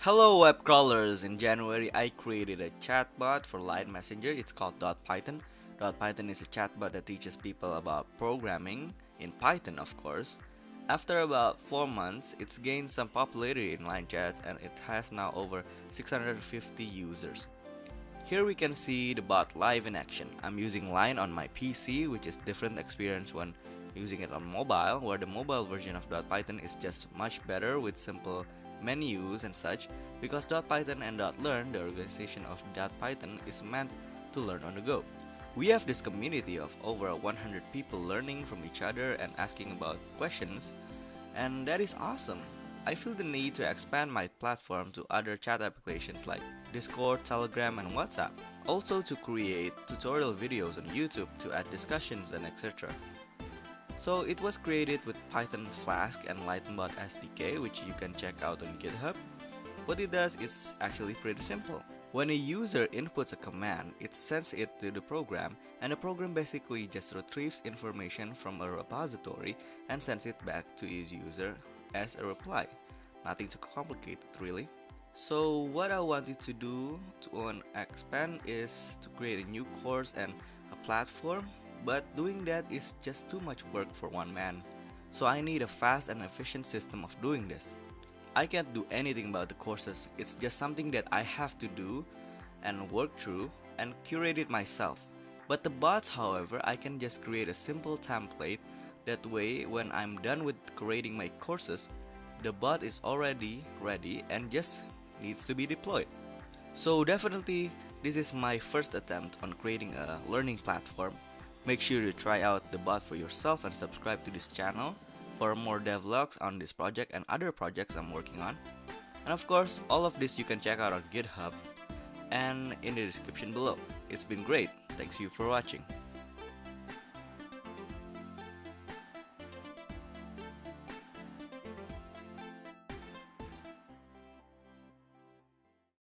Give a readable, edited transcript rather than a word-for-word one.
Hello web crawlers! In January, I created a chatbot for Line Messenger. It's called dotPython. dotPython is a chatbot that teaches people about programming, in Python of course. After about 4 months, it's gained some popularity in line chats and it has now over 650 users. Here we can see the bot live in action. I'm using Line on my PC, which is different experience when using it on mobile, where the mobile version of dotPython is just much better with simple menus and such, because dotPython and dotLearn, the organization of dotPython, is meant to learn on the go. We have this community of over 100 people learning from each other and asking about questions, and that is awesome. I feel the need to expand my platform to other chat applications like Discord, Telegram, and WhatsApp. Also to create tutorial videos on YouTube to add discussions and etc. So it was created with Python Flask and Lightbot SDK, which you can check out on GitHub. What it does is actually pretty simple. When a user inputs a command, it sends it to the program, and the program basically just retrieves information from a repository and sends it back to its user as a reply. Nothing too complicated really. So what I wanted to do to expand is to create a new course and a platform, but doing that is just too much work for one man. So I need a fast and efficient system of doing this. I can't do anything about the courses, it's just something that I have to do and work through and curate it myself. But the bots, however, I can just create a simple template. That way, when I'm done with creating my courses, the bot is already ready and just needs to be deployed. So definitely, this is my first attempt on creating a learning platform. Make sure to try out the bot for yourself and subscribe to this channel for more devlogs on this project and other projects I'm working on. And of course, all of this you can check out on GitHub and in the description below. It's been great. Thanks you for watching.